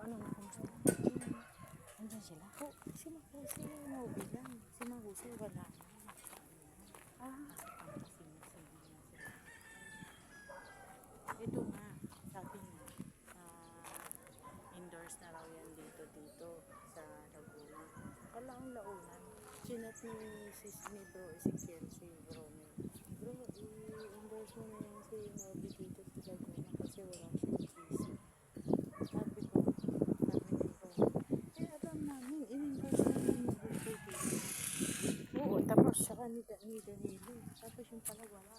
ano na kumusta? Andiyan sila? Oh, si Mahusay, naubigan. Si Mahusay, wala na. Ito nga, sabi niya, indoors na raw yan dito sa Laguna. Kalaon-laonan. Sinat ni Bro Ezekiel, si Bromel. Bro, i-endorse mo na yan si Nobi dito sa Laguna kasi wala siyang GC. Sabi ni Bro, alam namin, in-endorse namin ni Bro dito. Oo, tapos saka ni Danilo. Tapos yung pala wala.